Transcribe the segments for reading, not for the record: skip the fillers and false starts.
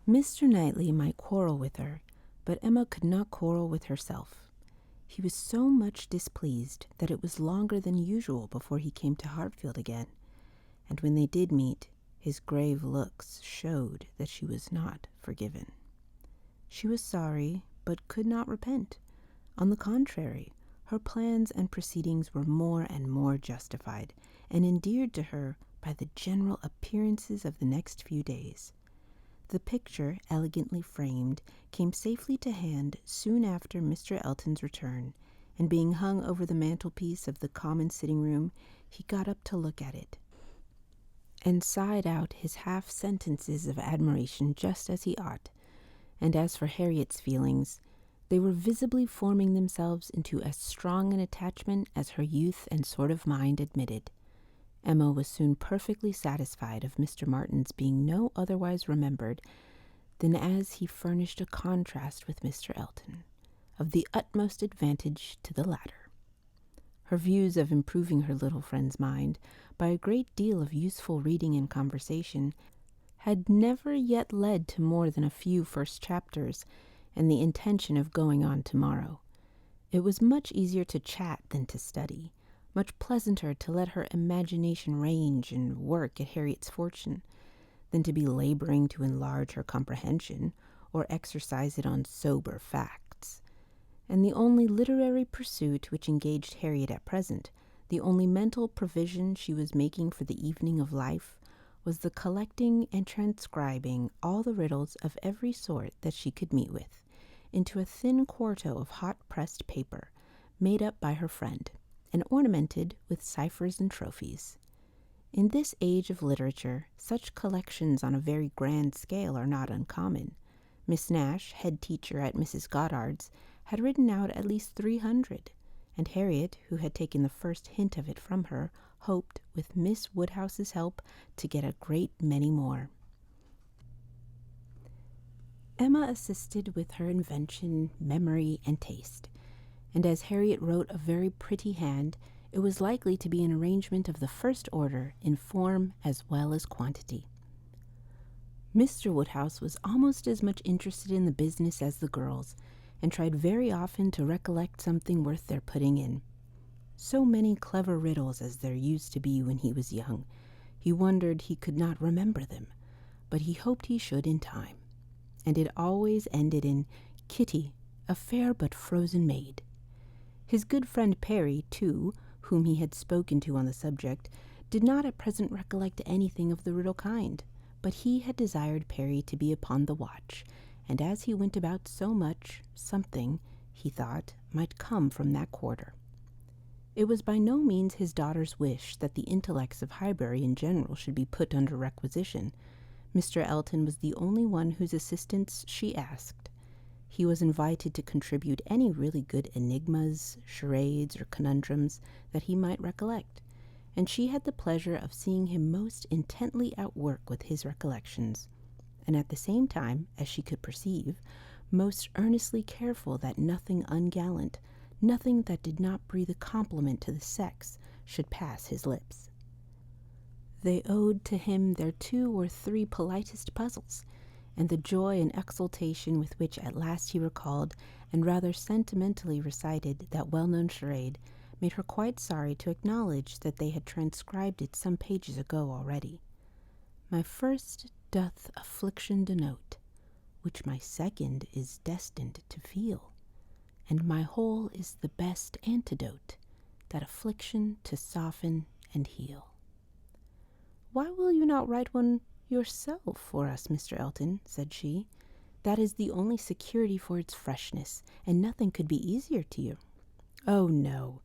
Mr. Knightley might quarrel with her, but Emma could not quarrel with herself. He was so much displeased that it was longer than usual before he came to Hartfield again, and when they did meet, his grave looks showed that she was not forgiven. She was sorry, but could not repent. On the contrary, her plans and proceedings were more and more justified, and endeared to her by the general appearances of the next few days. The picture, elegantly framed, came safely to hand soon after Mr. Elton's return, and being hung over the mantelpiece of the common sitting-room, he got up to look at it, and sighed out his half-sentences of admiration just as he ought. And as for Harriet's feelings, they were visibly forming themselves into as strong an attachment as her youth and sort of mind admitted. Emma was soon perfectly satisfied of Mr. Martin's being no otherwise remembered than as he furnished a contrast with Mr. Elton, of the utmost advantage to the latter. Her views of improving her little friend's mind by a great deal of useful reading and conversation had never yet led to more than a few first chapters, and the intention of going on tomorrow. It was much easier to chat than to study, much pleasanter to let her imagination range and work at Harriet's fortune, than to be laboring to enlarge her comprehension or exercise it on sober facts. And the only literary pursuit which engaged Harriet at present, the only mental provision she was making for the evening of life, was the collecting and transcribing all the riddles of every sort that she could meet with, into a thin quarto of hot-pressed paper, made up by her friend, and ornamented with ciphers and trophies. In this age of literature, such collections on a very grand scale are not uncommon. Miss Nash, head teacher at Mrs. Goddard's, had written out at least 300, and Harriet, who had taken the first hint of it from her, hoped, with Miss Woodhouse's help, to get a great many more. Emma assisted with her invention, memory, and taste, and as Harriet wrote a very pretty hand, it was likely to be an arrangement of the first order in form as well as quantity. Mr. Woodhouse was almost as much interested in the business as the girls, and tried very often to recollect something worth their putting in. So many clever riddles as there used to be when he was young, he wondered he could not remember them, but he hoped he should in time. And it always ended in Kitty, a fair but frozen maid. His good friend Perry, too, whom he had spoken to on the subject, did not at present recollect anything of the riddle kind, but he had desired Perry to be upon the watch, and as he went about so much, something, he thought, might come from that quarter. It was by no means his daughter's wish that the intellects of Highbury in general should be put under requisition. Mr. Elton was the only one whose assistance she asked. He was invited to contribute any really good enigmas, charades, or conundrums that he might recollect, and she had the pleasure of seeing him most intently at work with his recollections, and at the same time, as she could perceive, most earnestly careful that nothing ungallant, nothing that did not breathe a compliment to the sex, should pass his lips. They owed to him their 2 or 3 politest puzzles, and the joy and exultation with which at last he recalled and rather sentimentally recited that well-known charade made her quite sorry to acknowledge that they had transcribed it some pages ago already. My first doth affliction denote, which my second is destined to feel, and my whole is the best antidote, that affliction to soften and heal. Why will you not write one yourself for us, Mr. Elton? Said she. That is the only security for its freshness, and nothing could be easier to you. Oh, no.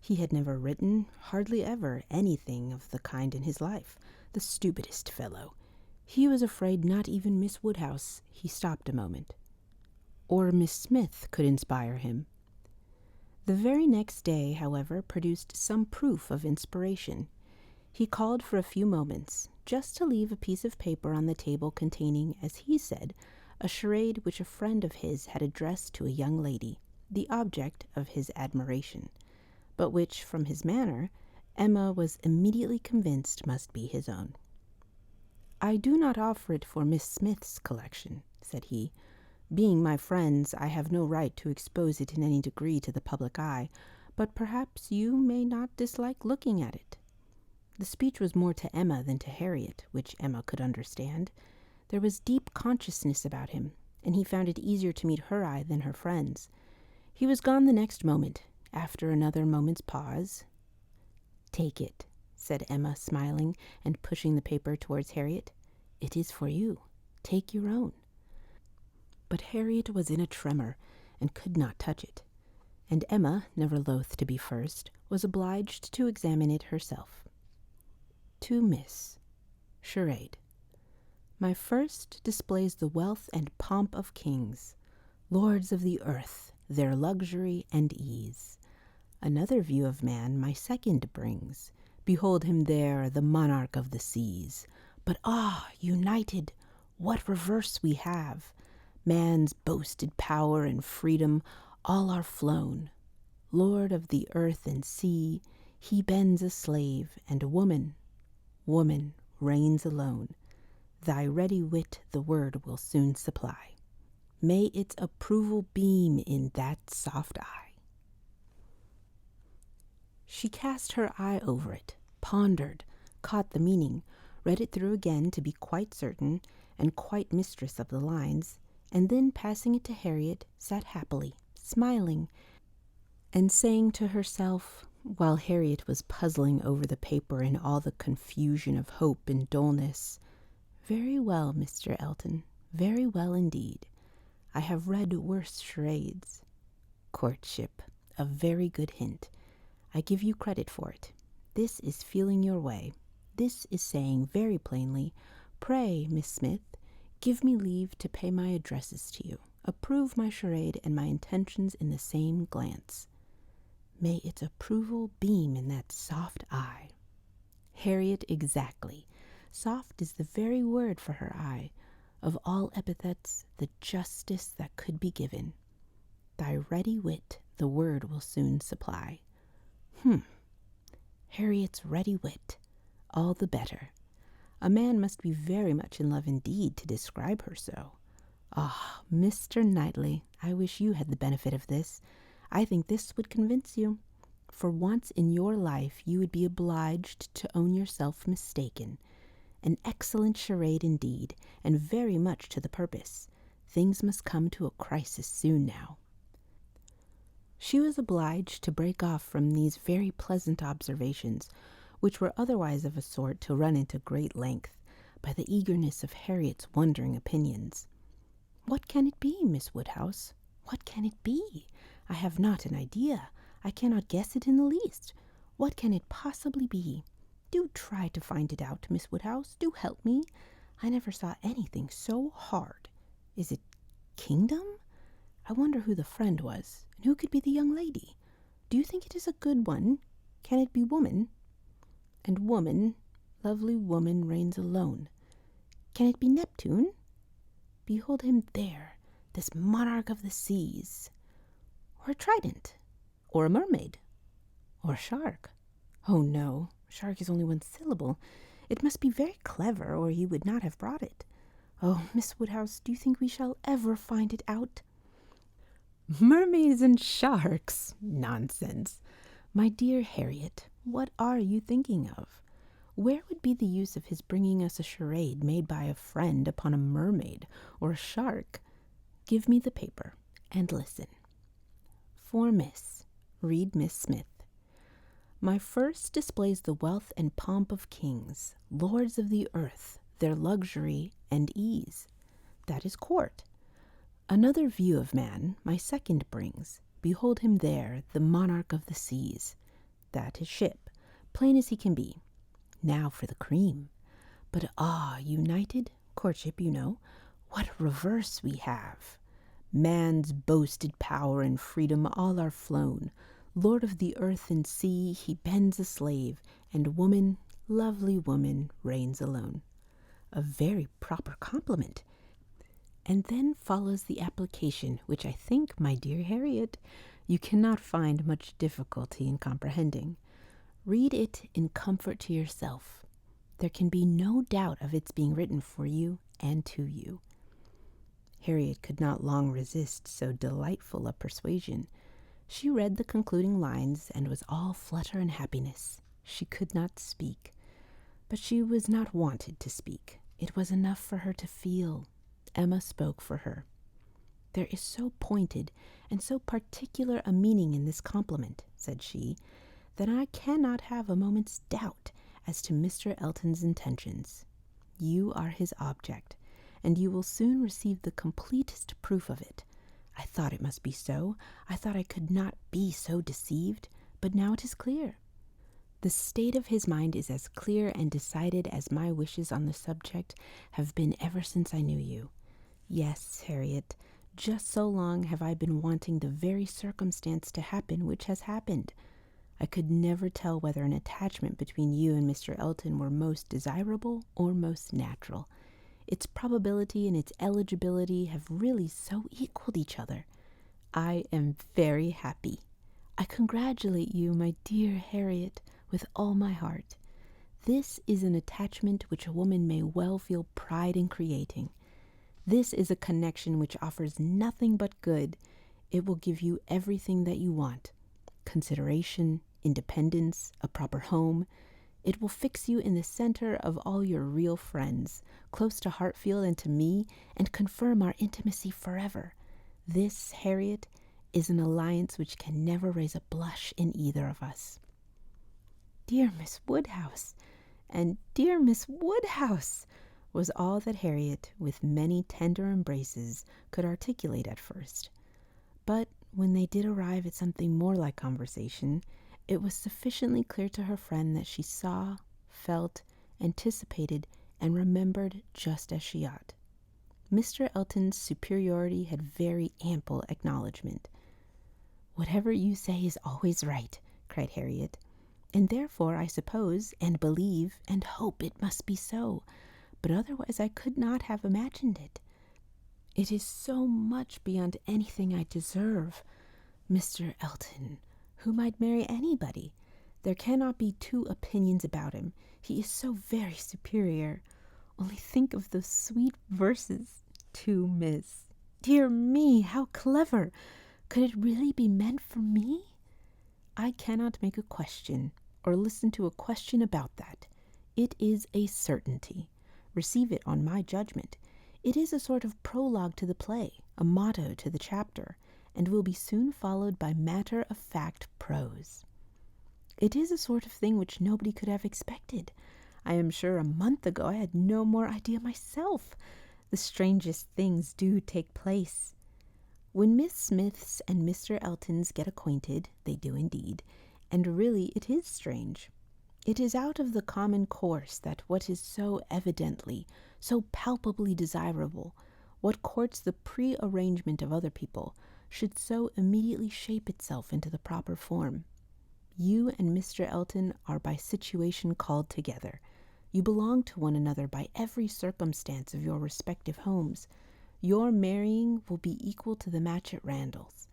He had never written, hardly ever, anything of the kind in his life. The stupidest fellow. He was afraid not even Miss Woodhouse. He stopped a moment. Or Miss Smith could inspire him. The very next day, however, produced some proof of inspiration. He called for a few moments, just to leave a piece of paper on the table containing, as he said, a charade which a friend of his had addressed to a young lady, the object of his admiration, but which, from his manner, Emma was immediately convinced must be his own. I do not offer it for Miss Smith's collection, said he. Being my friends, I have no right to expose it in any degree to the public eye, but perhaps you may not dislike looking at it. The speech was more to Emma than to Harriet, which Emma could understand. There was deep consciousness about him, and he found it easier to meet her eye than her friend's. He was gone the next moment. After another moment's pause, "Take it," said Emma, smiling and pushing the paper towards Harriet. "It is for you. Take your own." But Harriet was in a tremor and could not touch it, and Emma, never loath to be first, was obliged to examine it herself. To Miss Charade. My first displays the wealth and pomp of kings, lords of the earth, their luxury and ease. Another view of man my second brings. Behold him there, the monarch of the seas. But united, what reverse we have! Man's boasted power and freedom all are flown. Lord of the earth and sea, he bends a slave, and woman reigns alone. Thy ready wit the word will soon supply. May its approval beam in that soft eye. She cast her eye over it, pondered, caught the meaning, read it through again to be quite certain and quite mistress of the lines, and then passing it to Harriet, sat happily, smiling, and saying to herself, while Harriet was puzzling over the paper in all the confusion of hope and dullness, "Very well, Mr. Elton, very well indeed. I have read worse charades. Courtship, a very good hint. I give you credit for it. This is feeling your way. This is saying very plainly, pray, Miss Smith, give me leave to pay my addresses to you. Approve my charade and my intentions in the same glance. May its approval beam in that soft eye." Harriet, exactly. Soft is the very word for her eye. Of all epithets, the justest that could be given. Thy ready wit the word will soon supply. Harriet's ready wit. All the better. A man must be very much in love indeed to describe her so. Mr. Knightley, I wish you had the benefit of this. I think this would convince you. For once in your life you would be obliged to own yourself mistaken. An excellent charade indeed, and very much to the purpose. Things must come to a crisis soon now. She was obliged to break off from these very pleasant observations, which were otherwise of a sort to run into great length, by the eagerness of Harriet's wondering opinions. "What can it be, Miss Woodhouse? What can it be? I have not an idea. I cannot guess it in the least. What can it possibly be? Do try to find it out, Miss Woodhouse. Do help me. I never saw anything so hard. Is it kingdom? I wonder who the friend was, and who could be the young lady. Do you think it is a good one? Can it be woman? And woman, lovely woman, reigns alone. Can it be Neptune? Behold him there, this monarch of the seas. Or a trident, or a mermaid, or a shark. Oh no, shark is only one syllable. It must be very clever, or he would not have brought it. Oh, Miss Woodhouse, do you think we shall ever find it out?" "Mermaids and sharks! Nonsense! My dear Harriet, what are you thinking of? Where would be the use of his bringing us a charade made by a friend upon a mermaid or a shark? Give me the paper, and listen. For Miss, read Miss Smith. My first displays the wealth and pomp of kings, lords of the earth, their luxury and ease. That is court. Another view of man my second brings. Behold him there, the monarch of the seas. That is ship, plain as he can be. Now for the cream. But united, courtship, you know, what reverse we have. Man's boasted power and freedom all are flown. Lord of the earth and sea, he bends a slave, and woman, lovely woman, reigns alone. A very proper compliment. And then follows the application, which I think, my dear Harriet, you cannot find much difficulty in comprehending. Read it in comfort to yourself. There can be no doubt of its being written for you and to you." Harriet could not long resist so delightful a persuasion. She read the concluding lines and was all flutter and happiness. She could not speak, but she was not wanted to speak. It was enough for her to feel. Emma spoke for her. "There is so pointed and so particular a meaning in this compliment," said she, "that I cannot have a moment's doubt as to Mr. Elton's intentions. You are his object, and you will soon receive the completest proof of it. I thought it must be so. I thought I could not be so deceived, but now it is clear. The state of his mind is as clear and decided as my wishes on the subject have been ever since I knew you. Yes, Harriet, just so long have I been wanting the very circumstance to happen which has happened. I could never tell whether an attachment between you and Mr. Elton were most desirable or most natural. Its probability and its eligibility have really so equaled each other. I am very happy. I congratulate you, my dear Harriet, with all my heart. This is an attachment which a woman may well feel pride in creating. This is a connection which offers nothing but good. It will give you everything that you want: consideration, independence, a proper home. It will fix you in the center of all your real friends, close to Hartfield and to me, and confirm our intimacy forever. This, Harriet, is an alliance which can never raise a blush in either of us." "Dear Miss Woodhouse, and dear Miss Woodhouse," was all that Harriet, with many tender embraces, could articulate at first. But when they did arrive at something more like conversation, it was sufficiently clear to her friend that she saw, felt, anticipated, and remembered just as she ought. Mr. Elton's superiority had very ample acknowledgment. "Whatever you say is always right," cried Harriet, "and therefore I suppose, and believe, and hope it must be so, but otherwise I could not have imagined it. It is so much beyond anything I deserve. Mr. Elton, who might marry anybody. There cannot be two opinions about him. He is so very superior. Only think of those sweet verses. To Miss. Dear me, how clever! Could it really be meant for me? I cannot make a question, or listen to a question about that. It is a certainty. Receive it on my judgment. It is a sort of prologue to the play, a motto to the chapter, and will be soon followed by matter-of-fact prose. It is a sort of thing which nobody could have expected. I am sure a month ago I had no more idea myself. The strangest things do take place. When Miss Smiths and Mr. Eltons get acquainted, they do indeed, and really it is strange. It is out of the common course that what is so evidently, so palpably desirable, what courts the pre-arrangement of other people, should so immediately shape itself into the proper form. You and Mr. Elton are by situation called together. You belong to one another by every circumstance of your respective homes. Your marrying will be equal to the match at Randall's.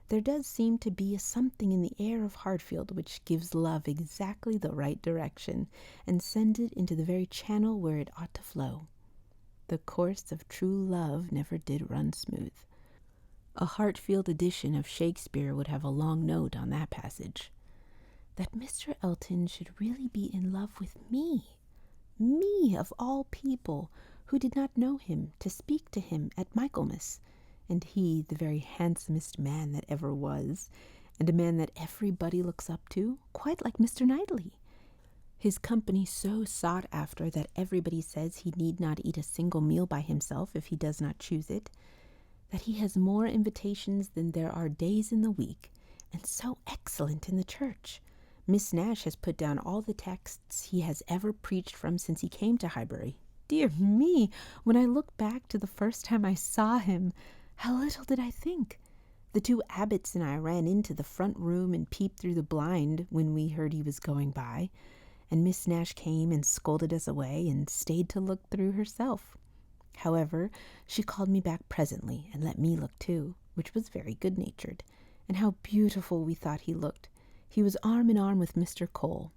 There does seem to be a something in the air of Hartfield which gives love exactly the right direction, and sends it into the very channel where it ought to flow. The course of true love never did run smooth. A Hartfield edition of Shakespeare would have a long note on that passage. That Mr. Elton should really be in love with me of all people, who did not know him, to speak to him at Michaelmas, and he the very handsomest man that ever was, and a man that everybody looks up to, quite like Mr. Knightley. His company so sought after that everybody says he need not eat a single meal by himself if he does not choose it, that he has more invitations than there are days in the week, and so excellent in the church. Miss Nash has put down all the texts he has ever preached from since he came to Highbury. Dear me, when I look back to the first time I saw him, how little did I think. The two abbots and I ran into the front room and peeped through the blind when we heard he was going by, and Miss Nash came and scolded us away and stayed to look through herself. However, she called me back presently and let me look too, which was very good-natured, and how beautiful we thought he looked. He was arm in arm with Mr. Cole.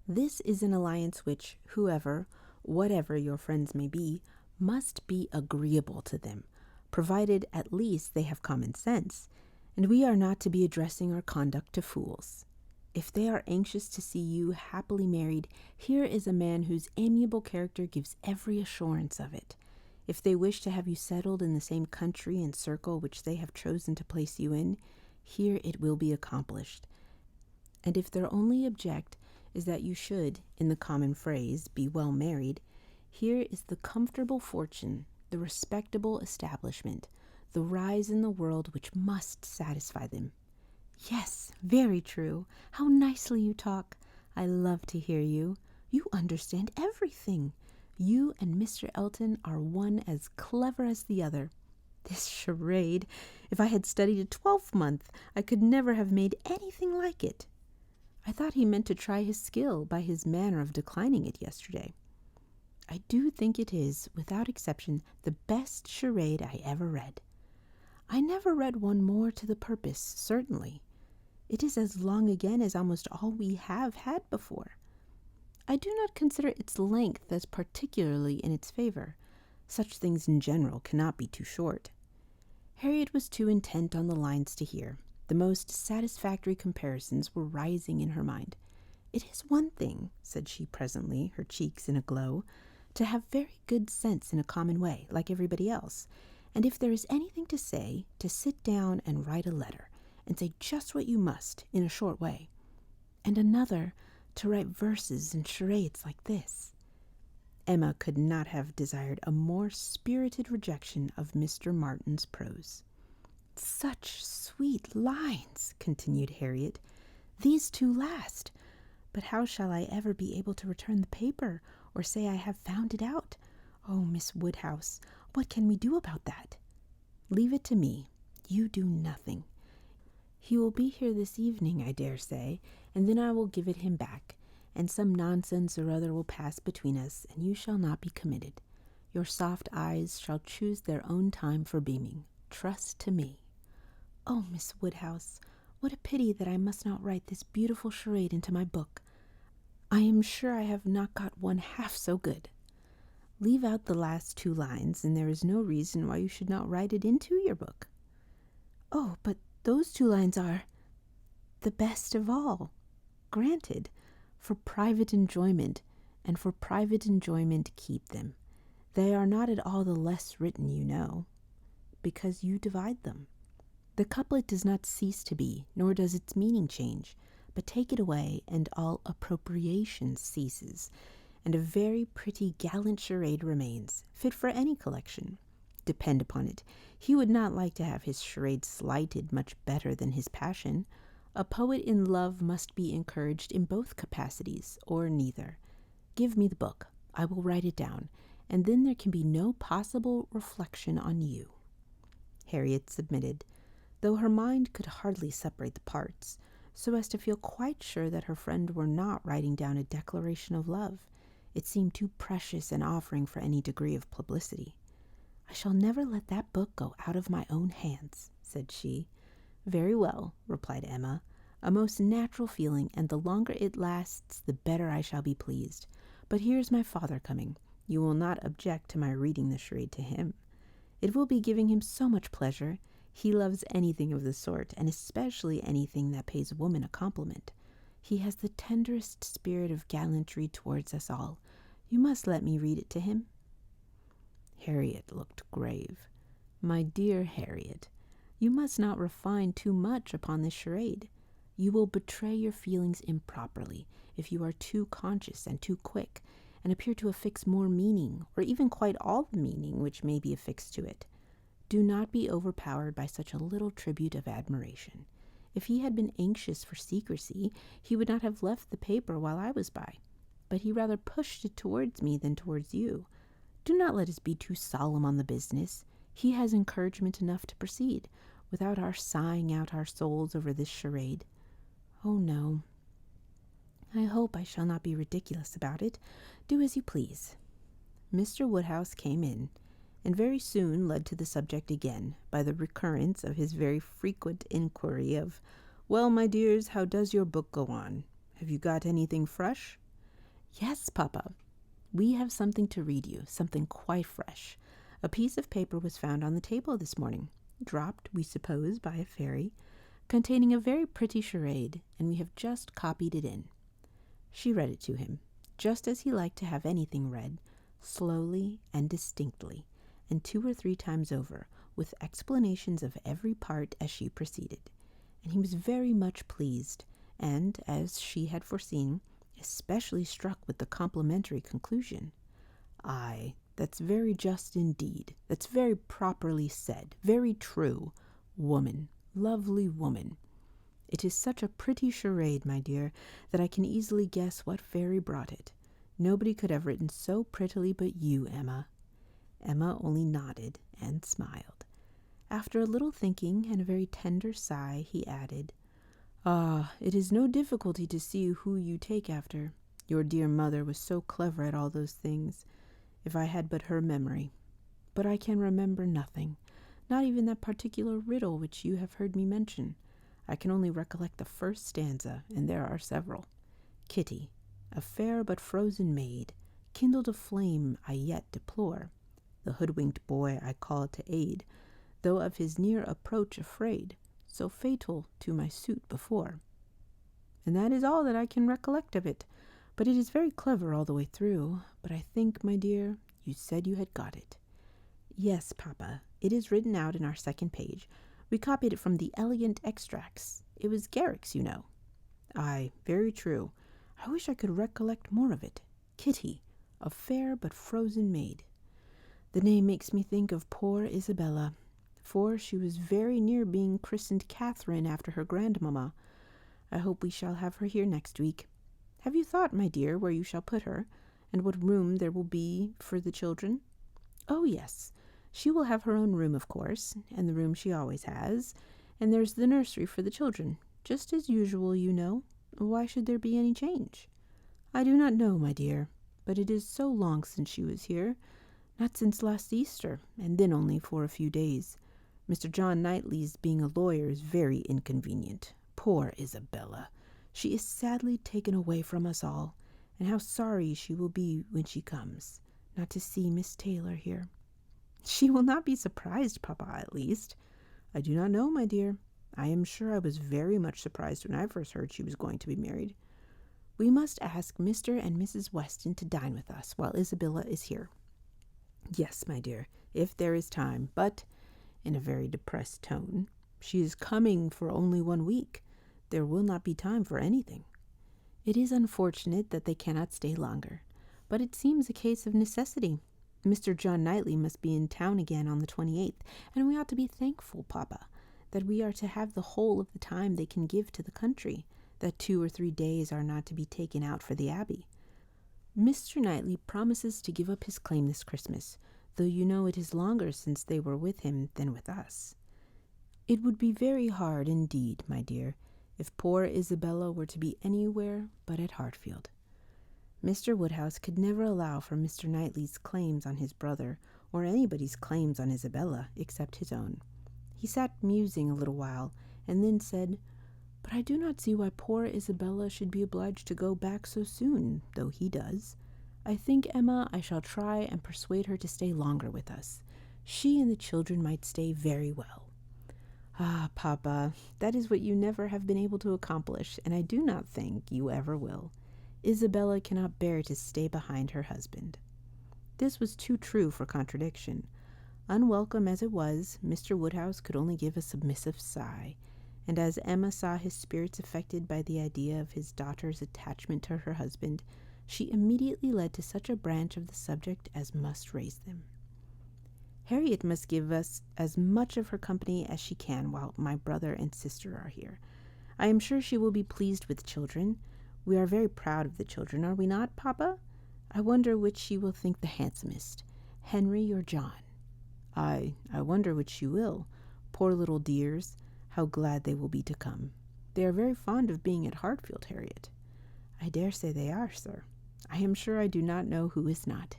This is an alliance which whoever, whatever your friends may be, must be agreeable to them, provided at least they have common sense, and we are not to be addressing our conduct to fools. If they are anxious to see you happily married, here is a man whose amiable character gives every assurance of it. If they wish to have you settled in the same country and circle which they have chosen to place you in, here it will be accomplished. And if their only object is that you should, in the common phrase, be well married, here is the comfortable fortune, the respectable establishment, the rise in the world which must satisfy them. Yes, very true. How nicely you talk. I love to hear you. You understand everything. You and Mr. Elton are one as clever as the other. This charade, if I had studied a 12-month, I could never have made anything like it. I thought he meant to try his skill by his manner of declining it yesterday. I do think it is, without exception, the best charade I ever read. I never read one more to the purpose, certainly. It is as long again as almost all we have had before. I do not consider its length as particularly in its favor. Such things in general cannot be too short. Harriet was too intent on the lines to hear. The most satisfactory comparisons were rising in her mind. It is one thing, said she presently, her cheeks in a glow, to have very good sense in a common way, like everybody else, and if there is anything to say, to sit down and write a letter, and say just what you must in a short way, and another to write verses and charades like this. Emma could not have desired a more spirited rejection of Mr. Martin's prose. Such sweet lines, continued Harriet. These two last. But how shall I ever be able to return the paper, or say I have found it out? Oh, Miss Woodhouse, what can we do about that? Leave it to me. You do nothing. He will be here this evening, I dare say, and then I will give it him back, and some nonsense or other will pass between us, and you shall not be committed. Your soft eyes shall choose their own time for beaming. Trust to me. Oh, Miss Woodhouse, what a pity that I must not write this beautiful charade into my book. I am sure I have not got one half so good. Leave out the last two lines, and there is no reason why you should not write it into your book. Oh, but those two lines are the best of all. Granted, for private enjoyment, and for private enjoyment keep them. They are not at all the less written, you know, because you divide them. The couplet does not cease to be, nor does its meaning change, but take it away, and all appropriation ceases, and a very pretty gallant charade remains, fit for any collection. Depend upon it, he would not like to have his charade slighted much better than his passion. A poet in love must be encouraged in both capacities, or neither. Give me the book. I will write it down, and then there can be no possible reflection on you. Harriet submitted, though her mind could hardly separate the parts, so as to feel quite sure that her friend were not writing down a declaration of love. It seemed too precious an offering for any degree of publicity. I shall never let that book go out of my own hands, said she. Very well, replied Emma, a most natural feeling, and the longer it lasts, the better I shall be pleased. But here's my father coming. You will not object to my reading the charade to him. It will be giving him so much pleasure. He loves anything of the sort, and especially anything that pays a woman a compliment. He has the tenderest spirit of gallantry towards us all. You must let me read it to him. Harriet looked grave. My dear Harriet, you must not refine too much upon this charade. You will betray your feelings improperly if you are too conscious and too quick, and appear to affix more meaning, or even quite all the meaning which may be affixed to it. Do not be overpowered by such a little tribute of admiration. If he had been anxious for secrecy, he would not have left the paper while I was by, but he rather pushed it towards me than towards you. Do not let us be too solemn on the business. He has encouragement enough to proceed, without our sighing out our souls over this charade. Oh, no. I hope I shall not be ridiculous about it. Do as you please. Mr. Woodhouse came in, and very soon led to the subject again by the recurrence of his very frequent inquiry of, "Well, my dears, how does your book go on? Have you got anything fresh?" Yes, Papa. We have something to read you, something quite fresh. A piece of paper was found on the table this morning, dropped, we suppose, by a fairy, containing a very pretty charade, and we have just copied it in. She read it to him, just as he liked to have anything read, slowly and distinctly, and 2 or 3 times over, with explanations of every part as she proceeded. And he was very much pleased, and, as she had foreseen, especially struck with the complimentary conclusion. "Aye, that's very just indeed. That's very properly said, very true. Woman, lovely woman. It is such a pretty charade, my dear, that I can easily guess what fairy brought it. Nobody could have written so prettily but you, Emma." Emma only nodded and smiled. After a little thinking and a very tender sigh, he added, "Ah, it is no difficulty to see who you take after. Your dear mother was so clever at all those things. If I had but her memory. But I can remember nothing, not even that particular riddle which you have heard me mention. I can only recollect the first stanza, and there are several. Kitty, a fair but frozen maid, kindled a flame I yet deplore. The hoodwinked boy I call to aid, though of his near approach afraid, so fatal to my suit before." And that is all that I can recollect of it. But it is very clever all the way through. But I think, my dear, you said you had got it. Yes, Papa, it is written out in our second page. We copied it from the Elegant Extracts. It was Garrick's, you know. Aye, very true. I wish I could recollect more of it. Kitty, a fair but frozen maid. The name makes me think of poor Isabella, for she was very near being christened Catherine after her grandmamma. I hope we shall have her here next week. Have you thought, my dear, where you shall put her, and what room there will be for the children? Oh, yes. She will have her own room, of course, and the room she always has, and there's the nursery for the children, just as usual, you know. Why should there be any change? I do not know, my dear, but it is so long since she was here, not since last Easter, and then only for a few days. Mr. John Knightley's being a lawyer is very inconvenient. Poor Isabella! She is sadly taken away from us all, and how sorry she will be when she comes, not to see Miss Taylor here. She will not be surprised, Papa, at least. I do not know, my dear. I am sure I was very much surprised when I first heard she was going to be married. We must ask Mr. and Mrs. Weston to dine with us while Isabella is here. Yes, my dear, if there is time, but, in a very depressed tone, she is coming for only 1 week. There will not be time for anything. It is unfortunate that they cannot stay longer, but it seems a case of necessity. Mr. John Knightley must be in town again on the 28th, and we ought to be thankful, Papa, that we are to have the whole of the time they can give to the country, that 2 or 3 days are not to be taken out for the Abbey. Mr. Knightley promises to give up his claim this Christmas, though you know it is longer since they were with him than with us. It would be very hard indeed, my dear, if poor Isabella were to be anywhere but at Hartfield. Mr. Woodhouse could never allow for Mr. Knightley's claims on his brother, or anybody's claims on Isabella, except his own. He sat musing a little while, and then said, "But I do not see why poor Isabella should be obliged to go back so soon, though he does. I think, Emma, I shall try and persuade her to stay longer with us. She and the children might stay very well." Ah, Papa, that is what you never have been able to accomplish, and I do not think you ever will. Isabella cannot bear to stay behind her husband. This was too true for contradiction. Unwelcome as it was, Mr. Woodhouse could only give a submissive sigh, and as Emma saw his spirits affected by the idea of his daughter's attachment to her husband, she immediately led to such a branch of the subject as must raise them. "Harriet must give us as much of her company as she can while my brother and sister are here. I am sure she will be pleased with children. We are very proud of the children, are we not, Papa? I wonder which she will think the handsomest, Henry or John. I wonder which she will. Poor little dears, how glad they will be to come. They are very fond of being at Hartfield, Harriet." "I dare say they are, sir. I am sure I do not know who is not.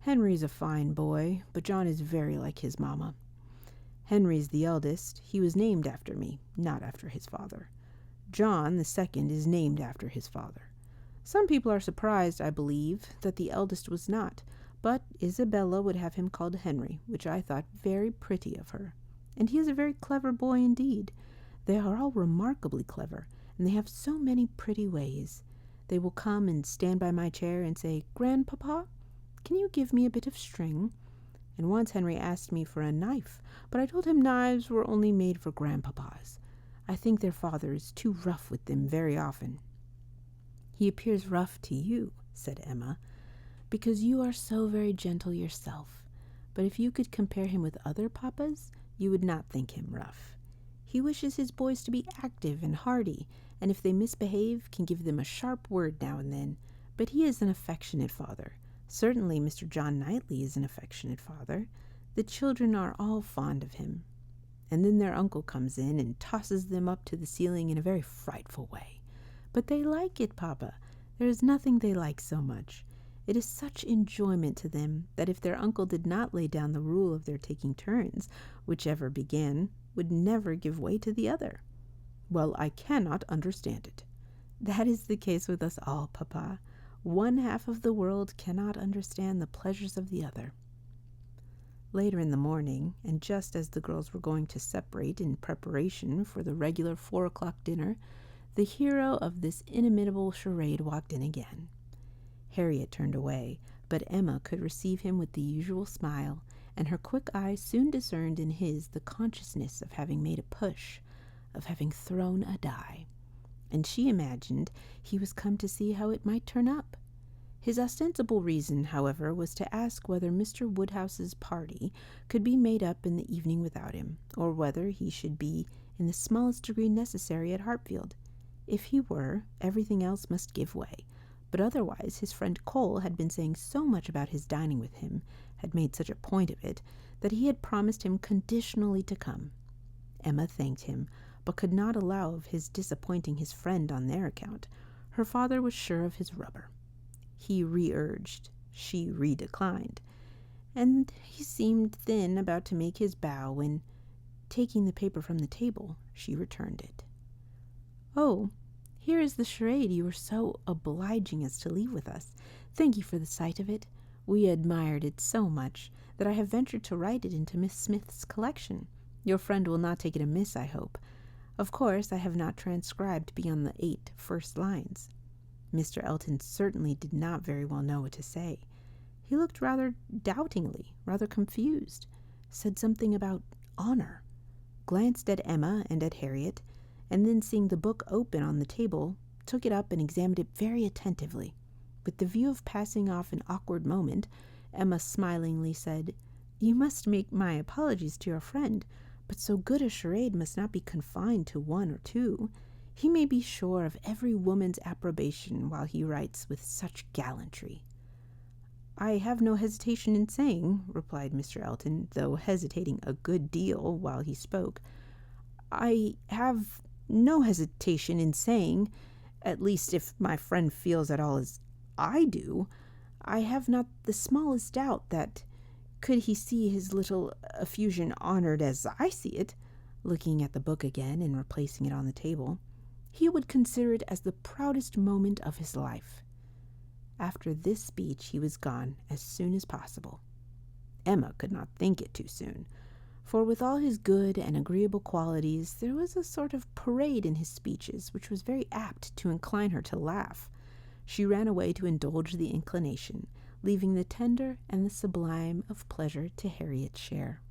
Henry's a fine boy, but John is very like his mamma. Henry's the eldest. He was named after me, not after his father. John, the second, is named after his father. Some people are surprised, I believe, that the eldest was not, but Isabella would have him called Henry, which I thought very pretty of her. And he is a very clever boy indeed. They are all remarkably clever, and they have so many pretty ways. They will come and stand by my chair and say, "Grandpapa, can you give me a bit of string?" And once Henry asked me for a knife, but I told him knives were only made for grandpapas. I think their father is too rough with them very often. "He appears rough to you," said Emma, "because you are so very gentle yourself. But if you could compare him with other papas, you would not think him rough. He wishes his boys to be active and hardy, and if they misbehave, can give them a sharp word now and then. But he is an affectionate father. Certainly Mr. John Knightley is an affectionate father. The children are all fond of him. And then their uncle comes in and tosses them up to the ceiling in a very frightful way. But they like it, Papa. There is nothing they like so much. It is such enjoyment to them that if their uncle did not lay down the rule of their taking turns, whichever began would never give way to the other. Well, I cannot understand it." "That is the case with us all, Papa. One half of the world cannot understand the pleasures of the other." Later in the morning, and just as the girls were going to separate in preparation for the regular 4 o'clock dinner, the hero of this inimitable charade walked in again. Harriet turned away, but Emma could receive him with the usual smile, and her quick eye soon discerned in his the consciousness of having made a push, of having thrown a die, and she imagined he was come to see how it might turn up. His ostensible reason, however, was to ask whether Mr. Woodhouse's party could be made up in the evening without him, or whether he should be in the smallest degree necessary at Hartfield. If he were, everything else must give way, but otherwise his friend Cole had been saying so much about his dining with him, had made such a point of it, that he had promised him conditionally to come. Emma thanked him, but could not allow of his disappointing his friend on their account. Her father was sure of his rubber. He re-urged, she re-declined, and he seemed then about to make his bow when, taking the paper from the table, she returned it. "Oh, here is the charade you were so obliging as to leave with us. Thank you for the sight of it. We admired it so much that I have ventured to write it into Miss Smith's collection. Your friend will not take it amiss, I hope. Of course, I have not transcribed beyond the 8 first lines." Mr. Elton certainly did not very well know what to say. He looked rather doubtingly, rather confused, said something about honor, glanced at Emma and at Harriet, and then seeing the book open on the table, took it up and examined it very attentively. With the view of passing off an awkward moment, Emma smilingly said, "You must make my apologies to your friend, but so good a charade must not be confined to 1 or 2. He may be sure of every woman's approbation while he writes with such gallantry." "I have no hesitation in saying," replied Mr. Elton, though hesitating a good deal while he spoke, "I have no hesitation in saying, at least if my friend feels at all as I do, I have not the smallest doubt that, could he see his little effusion honored as I see it," looking at the book again and replacing it on the table, "he would consider it as the proudest moment of his life." After this speech he was gone as soon as possible. Emma could not think it too soon, for with all his good and agreeable qualities there was a sort of parade in his speeches which was very apt to incline her to laugh. She ran away to indulge the inclination, leaving the tender and the sublime of pleasure to Harriet's share.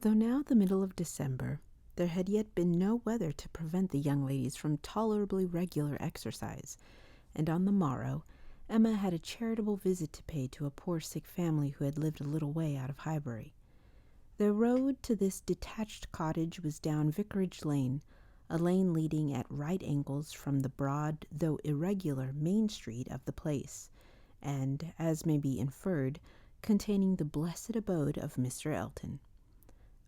Though now the middle of December, there had yet been no weather to prevent the young ladies from tolerably regular exercise, and on the morrow Emma had a charitable visit to pay to a poor sick family who had lived a little way out of Highbury. The road to this detached cottage was down Vicarage Lane, a lane leading at right angles from the broad, though irregular, main street of the place, and, as may be inferred, containing the blessed abode of Mr. Elton.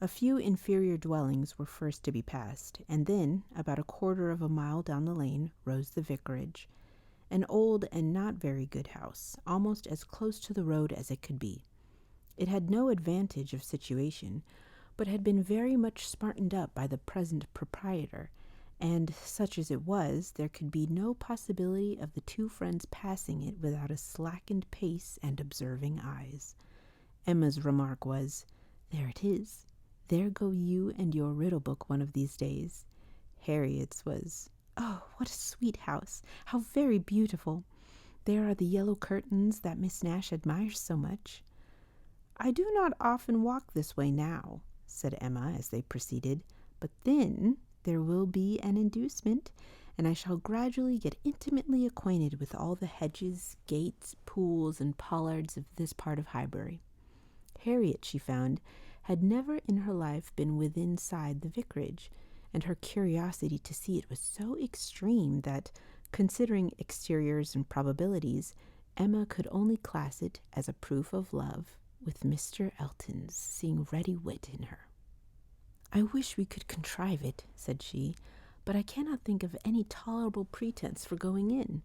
A few inferior dwellings were first to be passed, and then, about 1/4 of a mile down the lane, rose the vicarage, an old and not very good house, almost as close to the road as it could be. It had no advantage of situation, but had been very much smartened up by the present proprietor, and such as it was, there could be no possibility of the two friends passing it without a slackened pace and observing eyes. Emma's remark was, "There it is. There go you and your riddle book one of these days." Harriet's was, "Oh, what a sweet house! How very beautiful! There are the yellow curtains that Miss Nash admires so much." "I do not often walk this way now," said Emma as they proceeded, "but then there will be an inducement, and I shall gradually get intimately acquainted with all the hedges, gates, pools, and pollards of this part of Highbury." Harriet, she found, had never in her life been within side the vicarage, and her curiosity to see it was so extreme that, considering exteriors and probabilities, Emma could only class it as a proof of love, with Mr. Elton's seeing ready wit in her. "I wish we could contrive it," said she, "but I cannot think of any tolerable pretence for going in.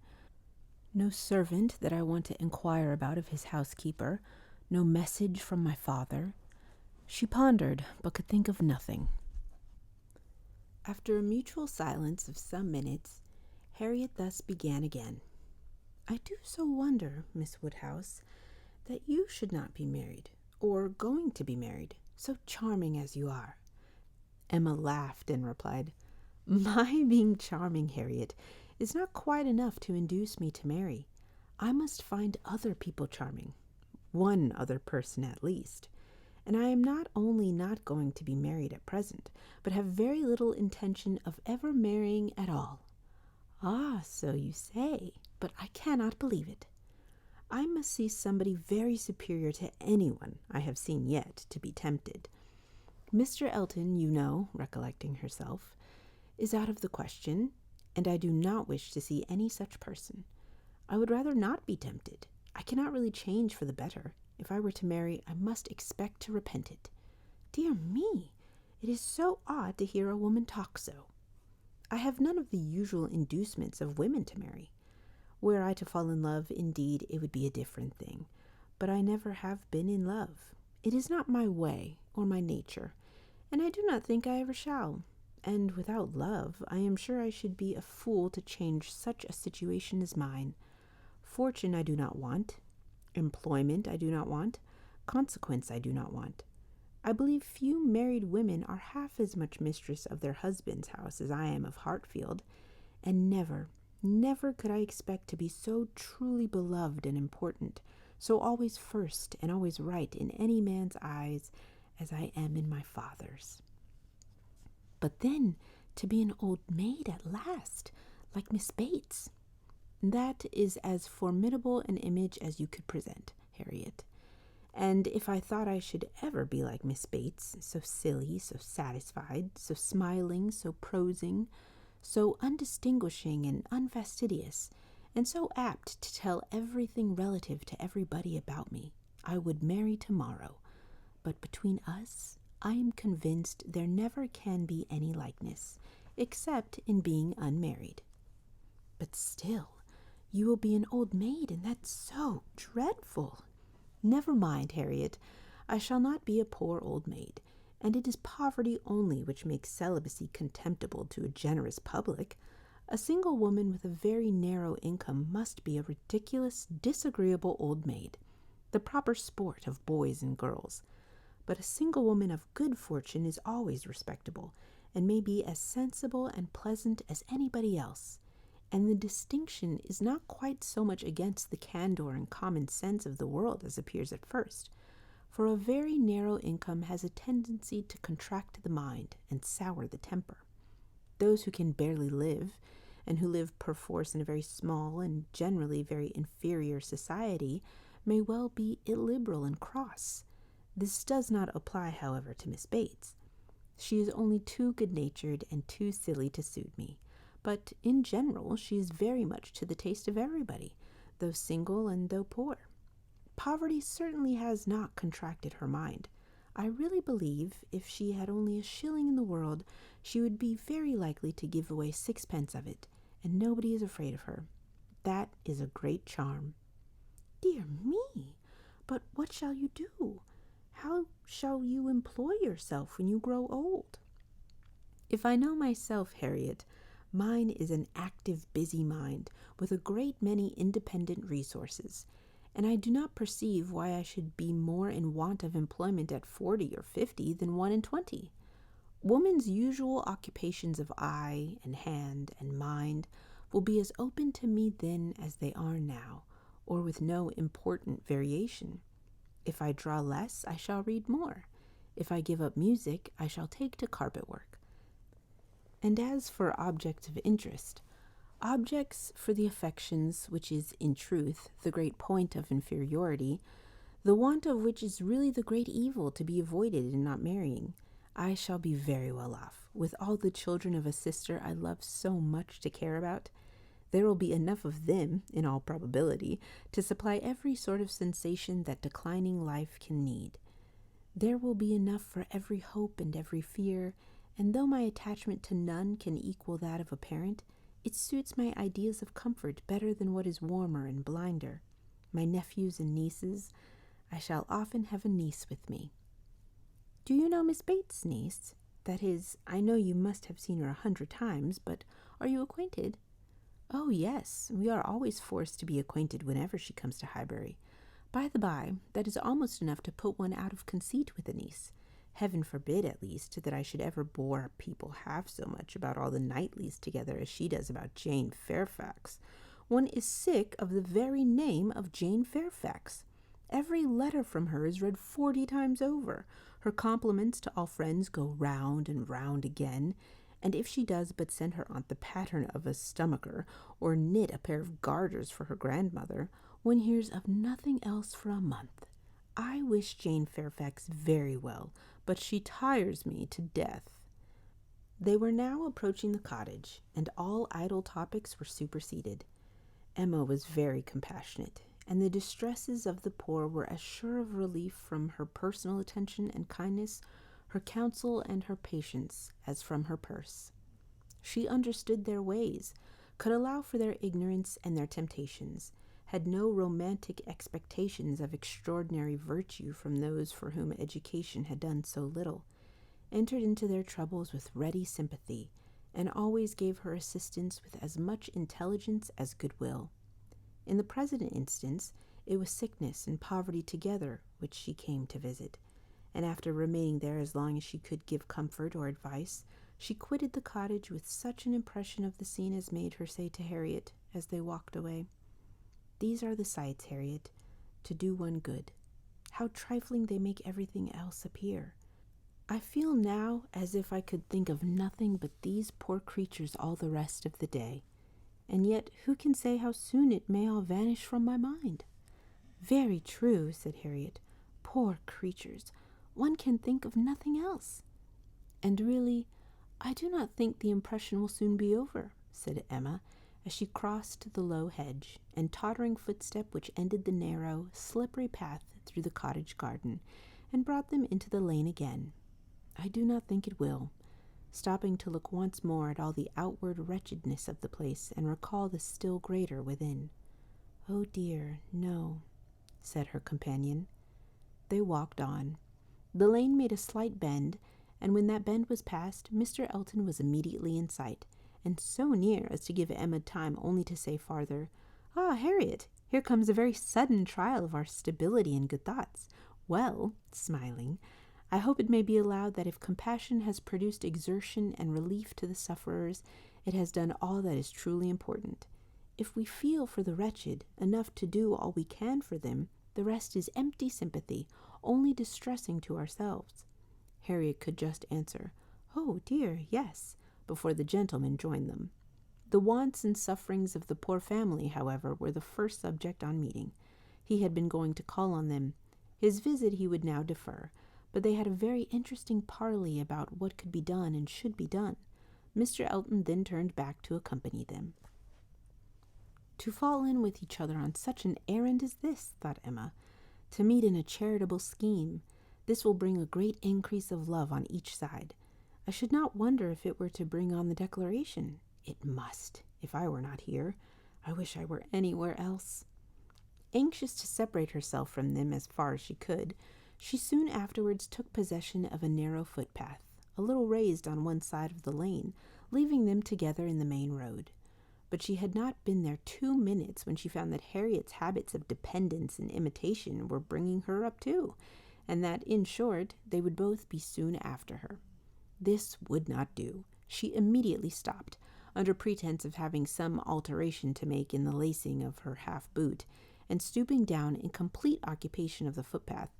No servant that I want to inquire about of his housekeeper, no message from my father." She pondered, but could think of nothing. After a mutual silence of some minutes, Harriet thus began again. "I do so wonder, Miss Woodhouse, that you should not be married, or going to be married, so charming as you are." Emma laughed and replied, "My being charming, Harriet, is not quite enough to induce me to marry. I must find other people charming, one other person at least. And I am not only not going to be married at present, but have very little intention of ever marrying at all." "Ah, so you say, but I cannot believe it." "I must see somebody very superior to anyone I have seen yet to be tempted. Mr. Elton, you know," recollecting herself, "is out of the question, and I do not wish to see any such person. I would rather not be tempted. I cannot really change for the better. If I were to marry, I must expect to repent it. Dear me, it is so odd to hear a woman talk so. I have none of the usual inducements of women to marry. Were I to fall in love, indeed, it would be a different thing. But I never have been in love. It is not my way or my nature, and I do not think I ever shall. And without love, I am sure I should be a fool to change such a situation as mine. Fortune I do not want. Employment I do not want. Consequence I do not want. I believe few married women are half as much mistress of their husband's house as I am of Hartfield, and never, never could I expect to be so truly beloved and important, so always first and always right in any man's eyes as I am in my father's. But then to be an old maid at last, like Miss Bates. That is as formidable an image as you could present, Harriet. And if I thought I should ever be like Miss Bates, so silly, so satisfied, so smiling, so prosing, so undistinguishing and unfastidious, and so apt to tell everything relative to everybody about me, I would marry tomorrow. But between us, I am convinced there never can be any likeness, except in being unmarried. But still, you will be an old maid, and that's so dreadful. Never mind, Harriet. I shall not be a poor old maid, and it is poverty only which makes celibacy contemptible to a generous public. A single woman with a very narrow income must be a ridiculous, disagreeable old maid, the proper sport of boys and girls. But a single woman of good fortune is always respectable, and may be as sensible and pleasant as anybody else. And the distinction is not quite so much against the candor and common sense of the world as appears at first, for a very narrow income has a tendency to contract the mind and sour the temper. Those who can barely live, and who live perforce in a very small and generally very inferior society, may well be illiberal and cross. This does not apply, however, to Miss Bates. She is only too good-natured and too silly to suit me. But in general she is very much to the taste of everybody, though single and though poor. Poverty certainly has not contracted her mind. I really believe if she had only a shilling in the world, she would be very likely to give away 6 pence of it, and nobody is afraid of her. That is a great charm." "Dear me! But what shall you do? How shall you employ yourself when you grow old?" If I know myself, Harriet, mine is an active, busy mind with a great many independent resources, and I do not perceive why I should be more in want of employment at 40 or 50 than 1 and 20. Woman's usual occupations of eye and hand and mind will be as open to me then as they are now, or with no important variation. If I draw less, I shall read more. If I give up music, I shall take to carpet work. And as for objects of interest, objects for the affections, which is, in truth, the great point of inferiority, the want of which is really the great evil to be avoided in not marrying, I shall be very well off, with all the children of a sister I love so much to care about. There will be enough of them, in all probability, to supply every sort of sensation that declining life can need. There will be enough for every hope and every fear, and though my attachment to none can equal that of a parent, it suits my ideas of comfort better than what is warmer and blinder. My nephews and nieces, I shall often have a niece with me. Do you know Miss Bates' niece? That is, I know you must have seen her 100 times, but are you acquainted? Oh, yes, we are always forced to be acquainted whenever she comes to Highbury. By the by, that is almost enough to put one out of conceit with a niece. Heaven forbid, at least, that I should ever bore people half so much about all the Knightleys together as she does about Jane Fairfax. One is sick of the very name of Jane Fairfax. Every letter from her is read 40 times over. Her compliments to all friends go round and round again, and if she does but send her aunt the pattern of a stomacher, or knit a pair of garters for her grandmother, one hears of nothing else for a month. I wish Jane Fairfax very well, but she tires me to death. They were now approaching the cottage, and all idle topics were superseded. Emma was very compassionate, and the distresses of the poor were as sure of relief from her personal attention and kindness, her counsel and her patience, as from her purse. She understood their ways, could allow for their ignorance and their temptations, had no romantic expectations of extraordinary virtue from those for whom education had done so little, entered into their troubles with ready sympathy, and always gave her assistance with as much intelligence as goodwill. In the present instance, it was sickness and poverty together which she came to visit, and after remaining there as long as she could give comfort or advice, she quitted the cottage with such an impression of the scene as made her say to Harriet, as they walked away, "These are the sights, Harriet, to do one good. How trifling they make everything else appear. I feel now as if I could think of nothing but these poor creatures all the rest of the day, and yet who can say how soon it may all vanish from my mind?" "Very true," said Harriet. "Poor creatures! One can think of nothing else." "And really, I do not think the impression will soon be over," said Emma, as she crossed the low hedge and tottering footstep which ended the narrow, slippery path through the cottage garden, and brought them into the lane again. "I do not think it will," stopping to look once more at all the outward wretchedness of the place and recall the still greater within. "Oh dear, no," said her companion. They walked on. The lane made a slight bend, and when that bend was passed, Mr. Elton was immediately in sight, and so near as to give Emma time only to say farther, "Ah, Harriet, here comes a very sudden trial of our stability and good thoughts. Well," smiling, "I hope it may be allowed that if compassion has produced exertion and relief to the sufferers, it has done all that is truly important. If we feel for the wretched enough to do all we can for them, the rest is empty sympathy, only distressing to ourselves." Harriet could just answer, "Oh dear, yes," before the gentleman joined them. The wants and sufferings of the poor family, however, were the first subject on meeting. He had been going to call on them. His visit he would now defer, but they had a very interesting parley about what could be done and should be done. Mr. Elton then turned back to accompany them. "To fall in with each other on such an errand as this," thought Emma, "to meet in a charitable scheme. This will bring a great increase of love on each side. I should not wonder if it were to bring on the Declaration. It must, if I were not here. I wish I were anywhere else." Anxious to separate herself from them as far as she could, she soon afterwards took possession of a narrow footpath, a little raised on one side of the lane, leaving them together in the main road. But she had not been there 2 minutes when she found that Harriet's habits of dependence and imitation were bringing her up too, and that, in short, they would both be soon after her. This would not do. She immediately stopped, under pretense of having some alteration to make in the lacing of her half-boot, and stooping down in complete occupation of the footpath,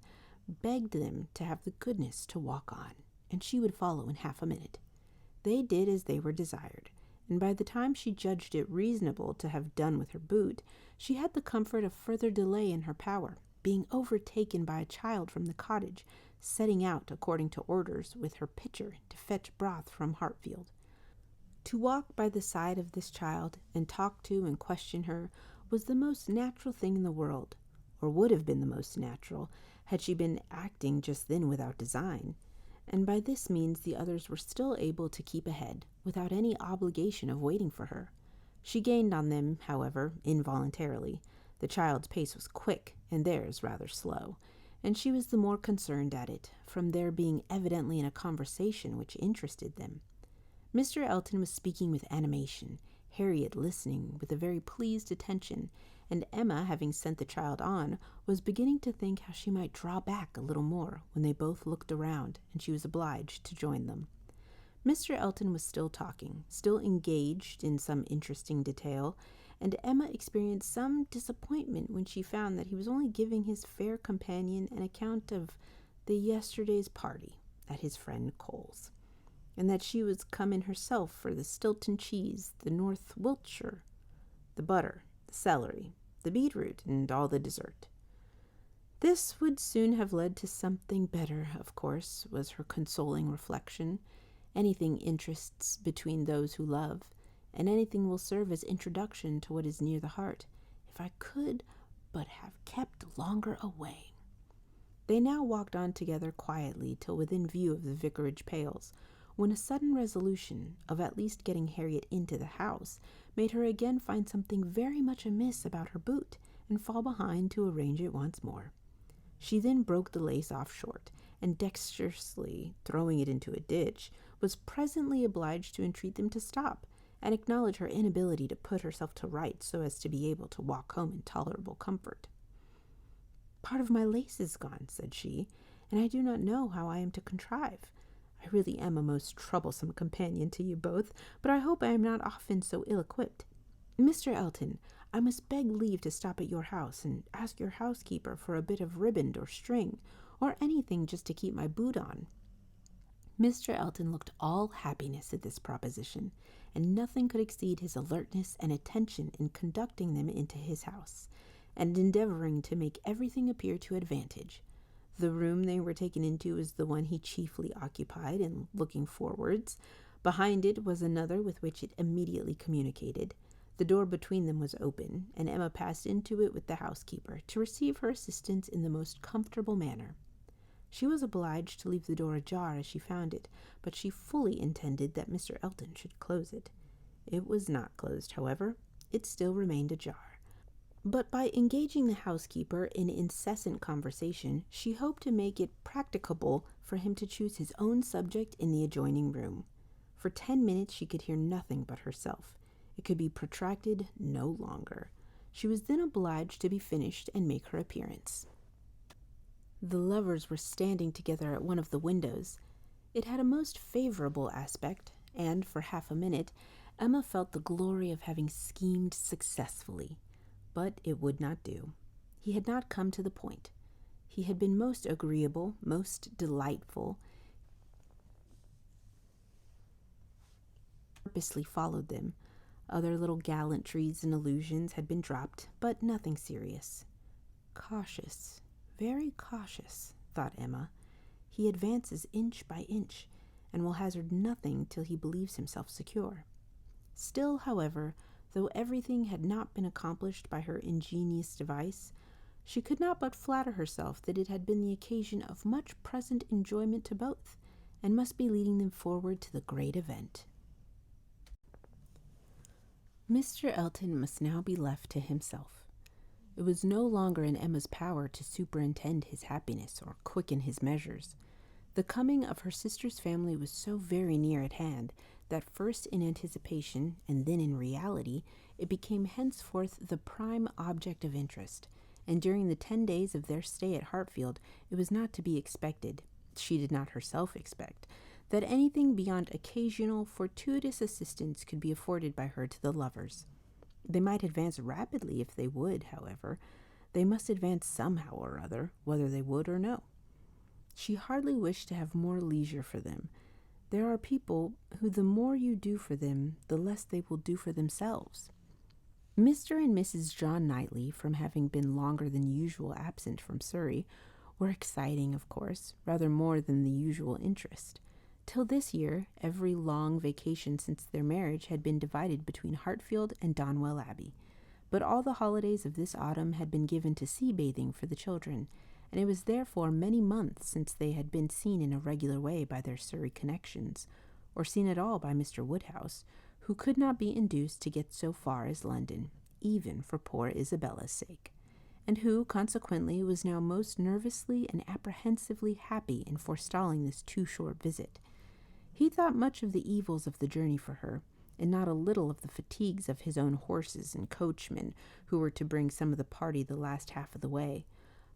begged them to have the goodness to walk on, and she would follow in half a minute. They did as they were desired, and by the time she judged it reasonable to have done with her boot, she had the comfort of further delay in her power, being overtaken by a child from the cottage, setting out, according to orders, with her pitcher to fetch broth from Hartfield. To walk by the side of this child and talk to and question her was the most natural thing in the world, or would have been the most natural had she been acting just then without design, and by this means the others were still able to keep ahead, without any obligation of waiting for her. She gained on them, however, involuntarily. The child's pace was quick, and theirs rather slow, and she was the more concerned at it, from their being evidently in a conversation which interested them. Mr. Elton was speaking with animation, Harriet listening with a very pleased attention, and Emma, having sent the child on, was beginning to think how she might draw back a little more when they both looked around, and she was obliged to join them. Mr. Elton was still talking, still engaged in some interesting detail, and Emma experienced some disappointment when she found that he was only giving his fair companion an account of the yesterday's party at his friend Cole's, and that she was come in herself for the Stilton cheese, the North Wiltshire, the butter, the celery, the beetroot, and all the dessert. This would soon have led to something better, of course, was her consoling reflection. Anything interests between those who love, and anything will serve as introduction to what is near the heart, if I could but have kept longer away. They now walked on together quietly till within view of the vicarage pales, when a sudden resolution of at least getting Harriet into the house made her again find something very much amiss about her boot, and fall behind to arrange it once more. She then broke the lace off short, and dexterously throwing it into a ditch, was presently obliged to entreat them to stop, and acknowledge her inability to put herself to rights so as to be able to walk home in tolerable comfort. "Part of my lace is gone," said she, "and I do not know how I am to contrive. I really am a most troublesome companion to you both, but I hope I am not often so ill-equipped. Mr. Elton, I must beg leave to stop at your house and ask your housekeeper for a bit of riband or string, or anything just to keep my boot on." Mr. Elton looked all happiness at this proposition, and nothing could exceed his alertness and attention in conducting them into his house, and endeavoring to make everything appear to advantage. The room they were taken into was the one he chiefly occupied, and looking forwards, behind it was another with which it immediately communicated. The door between them was open, and Emma passed into it with the housekeeper, to receive her assistance in the most comfortable manner. She was obliged to leave the door ajar as she found it, but she fully intended that Mr. Elton should close it. It was not closed, however. It still remained ajar. But by engaging the housekeeper in incessant conversation, she hoped to make it practicable for him to choose his own subject in the adjoining room. For 10 minutes she could hear nothing but herself. It could be protracted no longer. She was then obliged to be finished and make her appearance. The lovers were standing together at one of the windows. It had a most favorable aspect, and for half a minute Emma felt the glory of having schemed successfully. But it would not do. He had not come to the point. He had been most agreeable, most delightful. Purposely followed them. Other little gallantries and allusions had been dropped, but nothing serious. Cautious, very cautious, thought Emma. He advances inch by inch, and will hazard nothing till he believes himself secure. Still, however, though everything had not been accomplished by her ingenious device, she could not but flatter herself that it had been the occasion of much present enjoyment to both, and must be leading them forward to the great event. Mr. Elton must now be left to himself. It was no longer in Emma's power to superintend his happiness or quicken his measures. The coming of her sister's family was so very near at hand that first in anticipation and then in reality, it became henceforth the prime object of interest, and during the 10 days of their stay at Hartfield, it was not to be expected, she did not herself expect, that anything beyond occasional, fortuitous assistance could be afforded by her to the lovers. They might advance rapidly if they would, however. They must advance somehow or other, whether they would or no. She hardly wished to have more leisure for them. There are people who the more you do for them, the less they will do for themselves. Mr. and Mrs. John Knightley, from having been longer than usual absent from Surrey, were exciting, of course, rather more than the usual interest. Till this year, every long vacation since their marriage had been divided between Hartfield and Donwell Abbey. But all the holidays of this autumn had been given to sea-bathing for the children, and it was therefore many months since they had been seen in a regular way by their Surrey connections, or seen at all by Mr. Woodhouse, who could not be induced to get so far as London, even for poor Isabella's sake, and who, consequently, was now most nervously and apprehensively happy in forestalling this too short visit. He thought much of the evils of the journey for her, and not a little of the fatigues of his own horses and coachmen, who were to bring some of the party the last half of the way.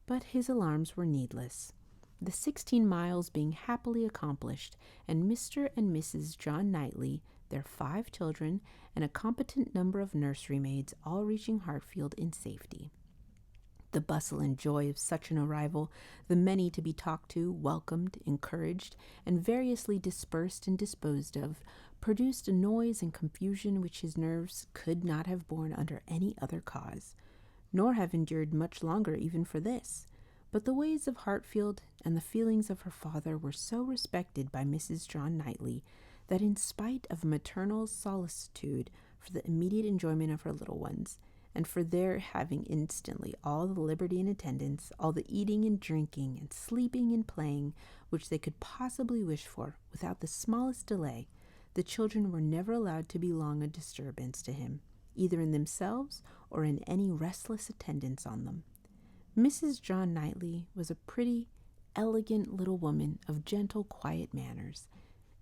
But his alarms were needless. The 16 miles being happily accomplished, and Mr. and Mrs. John Knightley, their 5 children, and a competent number of nursery maids all reaching Hartfield in safety. The bustle and joy of such an arrival, the many to be talked to, welcomed, encouraged, and variously dispersed and disposed of, produced a noise and confusion which his nerves could not have borne under any other cause, nor have endured much longer even for this. But the ways of Hartfield and the feelings of her father were so respected by Mrs. John Knightley that in spite of maternal solicitude for the immediate enjoyment of her little ones, and for their having instantly all the liberty and attendance, all the eating and drinking and sleeping and playing which they could possibly wish for without the smallest delay, the children were never allowed to be long a disturbance to him, either in themselves or in any restless attendance on them. Mrs. John Knightley was a pretty, elegant little woman of gentle, quiet manners,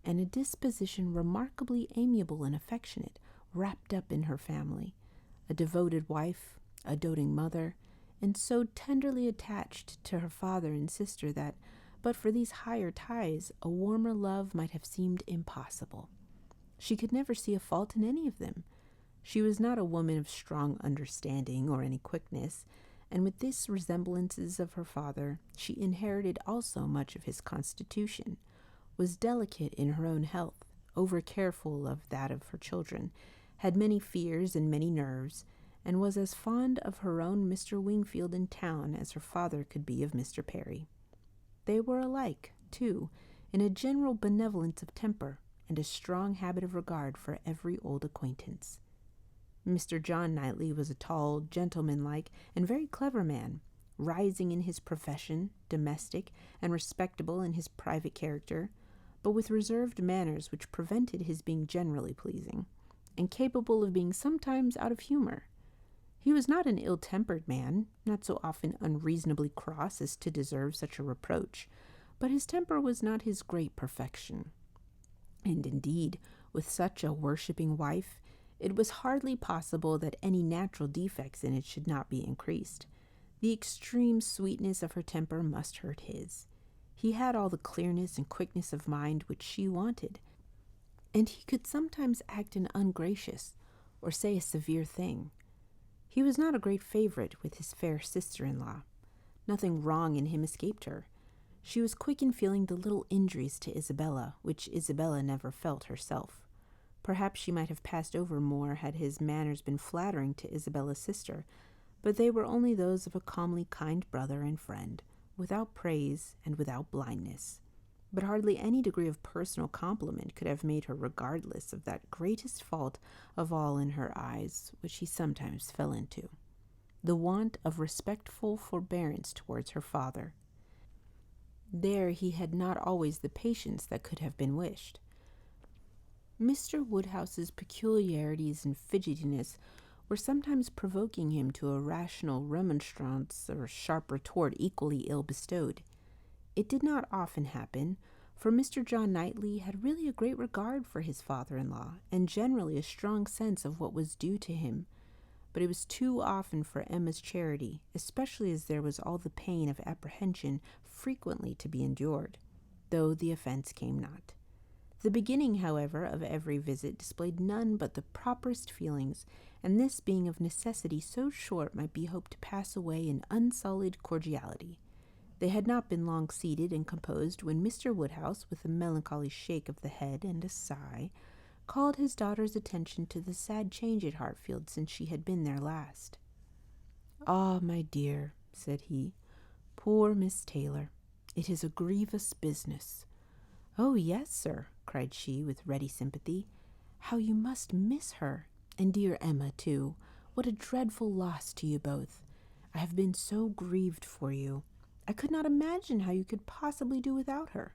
and a disposition remarkably amiable and affectionate, wrapped up in her family, a devoted wife, a doting mother, and so tenderly attached to her father and sister that, but for these higher ties, a warmer love might have seemed impossible. She could never see a fault in any of them. She was not a woman of strong understanding or any quickness, and with these resemblances of her father, she inherited also much of his constitution, was delicate in her own health, over-careful of that of her children, had many fears and many nerves, and was as fond of her own Mr. Wingfield in town as her father could be of Mr. Perry. They were alike, too, in a general benevolence of temper and a strong habit of regard for every old acquaintance. Mr. John Knightley was a tall, gentlemanlike, and very clever man, rising in his profession, domestic, and respectable in his private character, but with reserved manners which prevented his being generally pleasing, and capable of being sometimes out of humor. He was not an ill-tempered man, not so often unreasonably cross as to deserve such a reproach, but his temper was not his great perfection. And indeed, with such a worshipping wife, it was hardly possible that any natural defects in it should not be increased. The extreme sweetness of her temper must hurt his. He had all the clearness and quickness of mind which she wanted, and he could sometimes act an ungracious or say a severe thing. He was not a great favorite with his fair sister-in-law. Nothing wrong in him escaped her. She was quick in feeling the little injuries to Isabella, which Isabella never felt herself. Perhaps she might have passed over more had his manners been flattering to Isabella's sister, but they were only those of a calmly kind brother and friend, without praise and without blindness. But hardly any degree of personal compliment could have made her regardless of that greatest fault of all in her eyes, which he sometimes fell into, the want of respectful forbearance towards her father. There he had not always the patience that could have been wished. Mr. Woodhouse's peculiarities and fidgetiness were sometimes provoking him to a rational remonstrance or sharp retort equally ill bestowed. It did not often happen, for Mr. John Knightley had really a great regard for his father-in-law, and generally a strong sense of what was due to him. But it was too often for Emma's charity, especially as there was all the pain of apprehension frequently to be endured, though the offence came not. The beginning, however, of every visit displayed none but the properest feelings, and this being of necessity so short might be hoped to pass away in unsullied cordiality. They had not been long seated and composed when Mr. Woodhouse, with a melancholy shake of the head and a sigh, called his daughter's attention to the sad change at Hartfield since she had been there last. "Ah, my dear," said he, "poor Miss Taylor, it is a grievous business." "Oh, yes, sir," cried she, with ready sympathy. "How you must miss her! And dear Emma, too. What a dreadful loss to you both. I have been so grieved for you. I could not imagine how you could possibly do without her.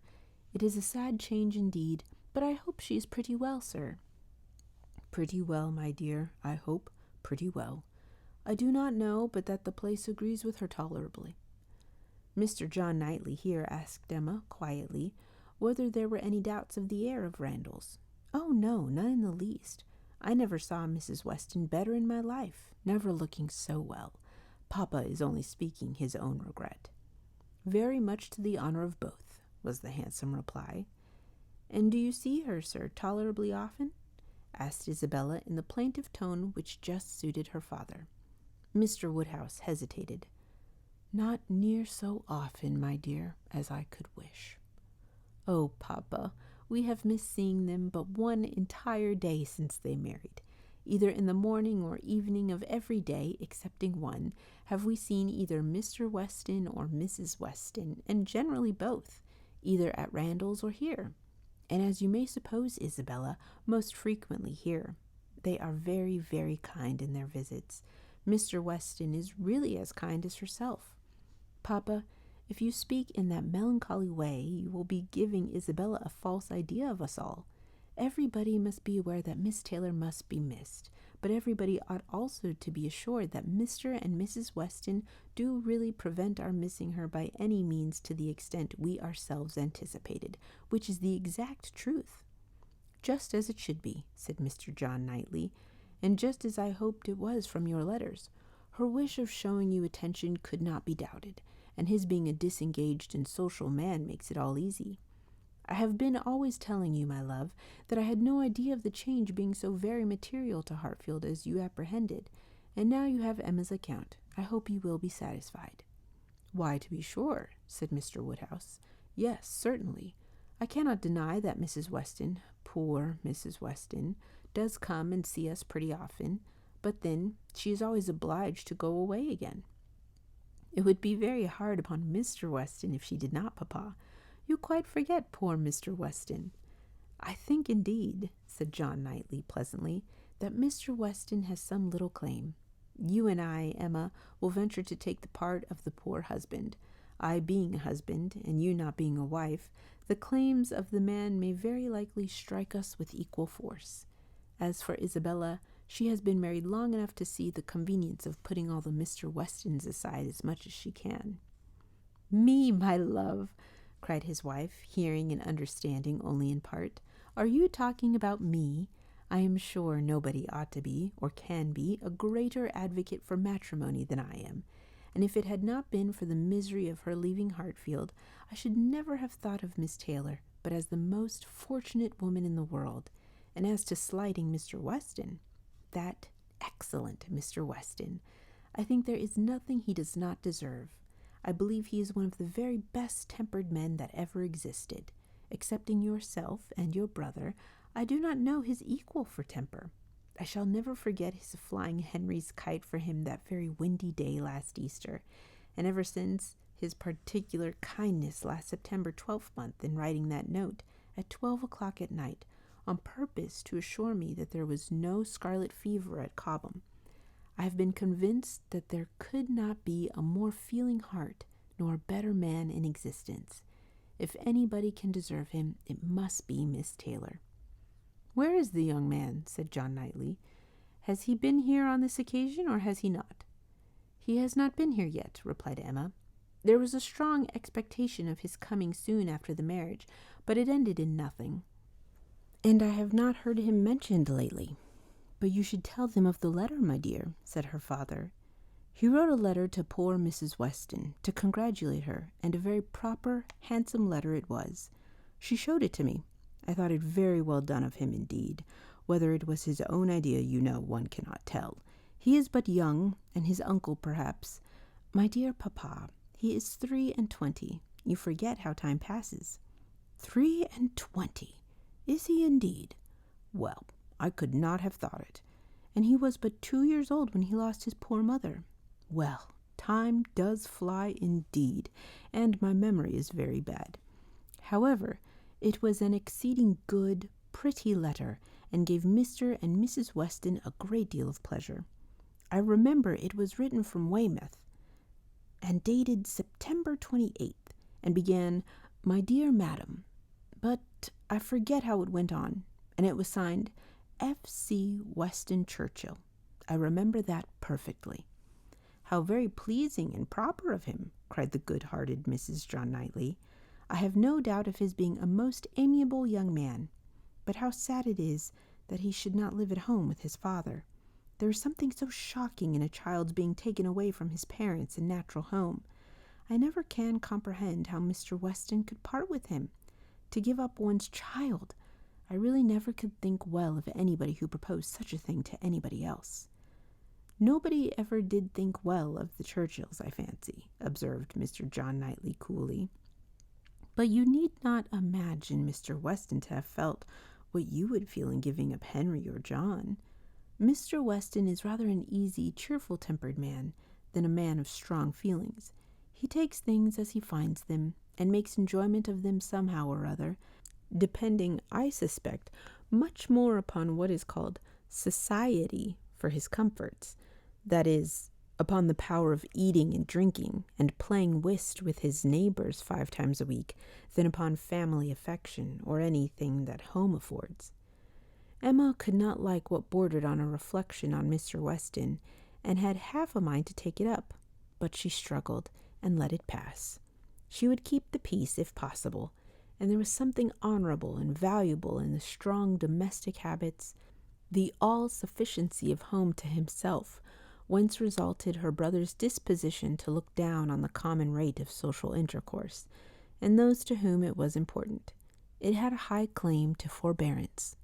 It is a sad change indeed, but I hope she is pretty well, sir." "Pretty well, my dear, I hope, pretty well. I do not know but that the place agrees with her tolerably." Mr. John Knightley here asked Emma, quietly, whether there were any doubts of the air of Randalls. "Oh, no, none in the least. I never saw Mrs. Weston better in my life, never looking so well. Papa is only speaking his own regret." "Very much to the honour of both," was the handsome reply. "And do you see her, sir, tolerably often?" asked Isabella in the plaintive tone which just suited her father. Mr. Woodhouse hesitated. "Not near so often, my dear, as I could wish." "Oh, papa, we have missed seeing them but one entire day since they married. Either in the morning or evening of every day, excepting one, have we seen either Mr. Weston or Mrs. Weston, and generally both, either at Randalls or here. And as you may suppose, Isabella, most frequently here. They are very, very kind in their visits. Mr. Weston is really as kind as herself. Papa, if you speak in that melancholy way, you will be giving Isabella a false idea of us all. Everybody must be aware that Miss Taylor must be missed, but everybody ought also to be assured that Mr. and Mrs. Weston do really prevent our missing her by any means to the extent we ourselves anticipated, which is the exact truth." "Just as it should be," said Mr. John Knightley, "and just as I hoped it was from your letters. Her wish of showing you attention could not be doubted, and his being a disengaged and social man makes it all easy. I have been always telling you, my love, that I had no idea of the change being so very material to Hartfield as you apprehended, and now you have Emma's account. I hope you will be satisfied." "Why, to be sure," said Mr. Woodhouse. "Yes, certainly. I cannot deny that Mrs. Weston, poor Mrs. Weston, does come and see us pretty often, but then she is always obliged to go away again." "It would be very hard upon Mr. Weston if she did not, papa. You quite forget poor Mr. Weston." "I think, indeed," said John Knightley pleasantly, "that Mr. Weston has some little claim. You and I, Emma, will venture to take the part of the poor husband. I being a husband, and you not being a wife, the claims of the man may very likely strike us with equal force. As for Isabella, she has been married long enough to see the convenience of putting all the Mr. Westons aside as much as she can." "Me, my love!" cried his wife, hearing and understanding only in part. "Are you talking about me? I am sure nobody ought to be, or can be, a greater advocate for matrimony than I am, and if it had not been for the misery of her leaving Hartfield, I should never have thought of Miss Taylor but as the most fortunate woman in the world. And as to slighting Mr. Weston, that excellent Mr. Weston, I think there is nothing he does not deserve. I believe he is one of the very best-tempered men that ever existed. Excepting yourself and your brother, I do not know his equal for temper. I shall never forget his flying Henry's kite for him that very windy day last Easter, and ever since his particular kindness last September 12th month in writing that note at 12 o'clock at night, on purpose to assure me that there was no scarlet fever at Cobham. I have been convinced that there could not be a more feeling heart nor a better man in existence. If anybody can deserve him, it must be Miss Taylor." "Where is the young man?" said John Knightley. "Has he been here on this occasion, or has he not?" "He has not been here yet," replied Emma. "There was a strong expectation of his coming soon after the marriage, but it ended in nothing. And I have not heard him mentioned lately. But you should tell them of the letter, my dear, said her father. He wrote a letter to poor Mrs. Weston to congratulate her, and a very proper, handsome letter it was. She showed it to me. I thought it very well done of him indeed. Whether it was his own idea, one cannot tell. He is but young, and his uncle perhaps. My dear papa, he is 23. You forget how time passes. 23! Is he indeed? Well, I could not have thought it. And he was but 2 years old when he lost his poor mother. Well, time does fly indeed, and my memory is very bad. However, it was an exceeding good, pretty letter, and gave Mr. and Mrs. Weston a great deal of pleasure. I remember it was written from Weymouth, and dated September 28th, and began, My dear Madam, but I forget how it went on, and it was signed F.C. Weston Churchill. I remember that perfectly. How very pleasing and proper of him, cried the good-hearted Mrs. John Knightley. I have no doubt of his being a most amiable young man, but how sad it is that he should not live at home with his father. There is something so shocking in a child's being taken away from his parents and natural home. I never can comprehend how Mr. Weston could part with him. To give up one's child! I really never could think well of anybody who proposed such a thing to anybody else. Nobody ever did think well of the Churchills, I fancy, observed Mr. John Knightley coolly. But you need not imagine Mr. Weston to have felt what you would feel in giving up Henry or John. Mr. Weston is rather an easy, cheerful-tempered man than a man of strong feelings. He takes things as he finds them, and makes enjoyment of them somehow or other, depending, I suspect, much more upon what is called society for his comforts, that is, upon the power of eating and drinking and playing whist with his neighbors 5 times a week, than upon family affection or anything that home affords. Emma could not like what bordered on a reflection on Mr. Weston, and had half a mind to take it up, but she struggled and let it pass. She would keep the peace if possible, and there was something honorable and valuable in the strong domestic habits, the all-sufficiency of home to himself, whence resulted her brother's disposition to look down on the common rate of social intercourse, and those to whom it was important. It had a high claim to forbearance